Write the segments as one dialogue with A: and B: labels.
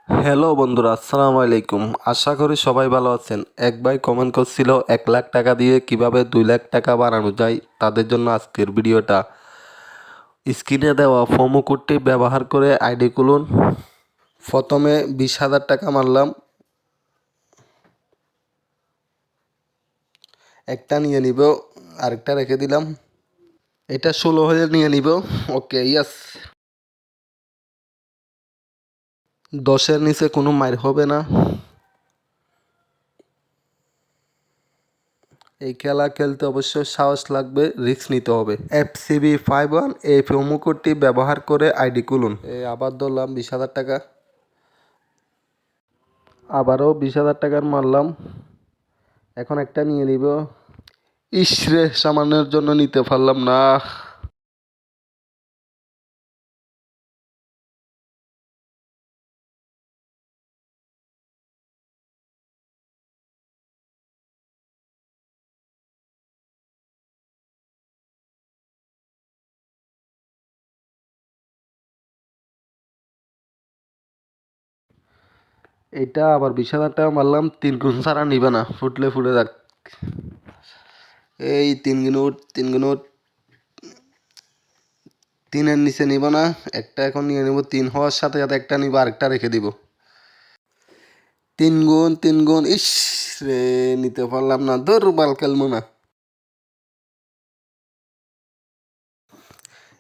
A: Hello বন্ধুরা, আসসালামু আলাইকুম। আশা করি সবাই ভালো আছেন। এক ভাই কমেন্ট করছিল 1 লাখ টাকা দিয়ে কিভাবে 2 লাখ টাকা বানানো যায়। তাদের জন্য আজকের ভিডিওটা। স্ক্রিনে দেওয়া প্রোমো কোডটি ব্যবহার করে আইডি খুলুন। প্রথমে 20,000 টাকা মারলাম, একটা নিয়ে নিব, আরেকটা রেখে দিলাম। এটা 16,000 নিয়ে নিব। ওকে, ইয়াস। 10-এর নিচে কোনো মাইর হবে না। এই খেলা খেলতে অবশ্যই সাহস লাগবে, রিস্ক নিতে হবে। FCB51 এই প্রোমো কোডটি ব্যবহার করে আইডি খুলুন। আবার ধরলাম 20,000 টাকা, আবারও 20,000 টাকার মারলাম। এখন একটা নিয়ে নিব। ইসরে, সামান্যের জন্য নিতে পারলাম না। এটা আবার 20,000 টাকা মারলাম। 3 গুণ ছাড়া নিবে না, ফুটলে ফুটে যাক। এই 3 গুণ উঠ, 3 গুণ উঠ। 3-এর নিচে নিব না। একটা এখন নিয়ে নেব। 3 হওয়ার সাথে সাথে একটা নিব, আরেকটা রেখে দিব। 3 গুণ, 3 গুণ। ইস রে, নিতে পারলাম না। দুর্বল খেলবো না।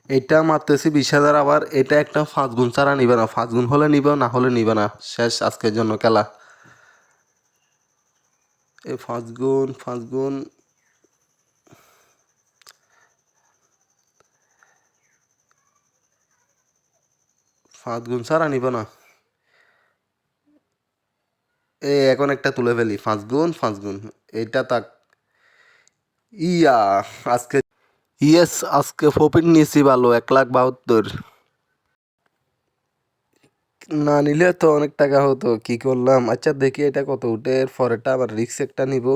A: এটা মারতেছি 20,000। আবার এটা একটা 5 গুণ ছাড়া নিবে না। 5 গুণ হলে নিবে, না হলে নিবে না। শেষ আজকের জন্য খেলা। এই 5 গুণ, 5 গুণ। 5 গুণ ছাড়া নিবে না। এখন একটা তুলে ফেলি। 5 গুণ, 5 গুণ। এইটা তাক। ইয়া, আজকে ইয়েস, আজকে প্রফিট নিয়েছি ভালো, 1,72,000। না নিলে তো অনেক টাকা হতো, কি করলাম। আচ্ছা দেখি এটা কত উঠে। এর পরেরটা আবার রিক্স একটা নিব।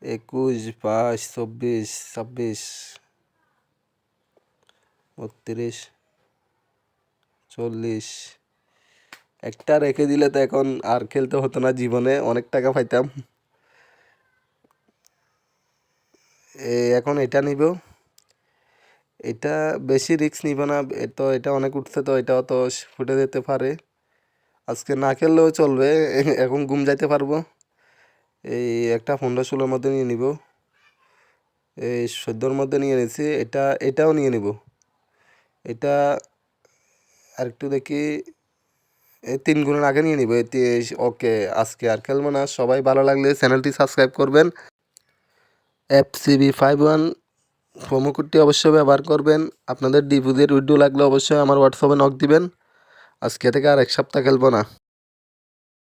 A: 21, 22, 24, 26, 32, 40। একটা রেখে দিলে তো এখন আর খেলতে হতো না, জীবনে অনেক টাকা পাইতাম। এখন এটা নিব। এটা বেশি রিস্ক নিব না। তো এটা অনেক উঠছে, তো এটাও তো ফুটে যেতে পারে। আজকে না খেললেও চলবে। এখন ঘুম যাইতে পারবো। এই একটা 15-16-র মধ্যে নিয়ে নিব। এই 14-র মধ্যে নিয়ে নিয়েছি। এটাও নিয়ে নিব। এটা আরেকটু দেখি। এই 3 গুণের আগে নিয়ে নিব। ওকে, আজকে আর খেলবো না। সবাই ভালো লাগলে চ্যানেলটি সাবস্ক্রাইব করবেন। FCB51 প্রোমো কোডটি অবশ্যই ব্যবহার করবেন। আপনাদের ডিপোজিট উইথড্র লাগলে অবশ্যই আমার হোয়াটসঅ্যাপে নক দিবেন। আজকে থেকে আর 1 সপ্তাহ খেলবো না।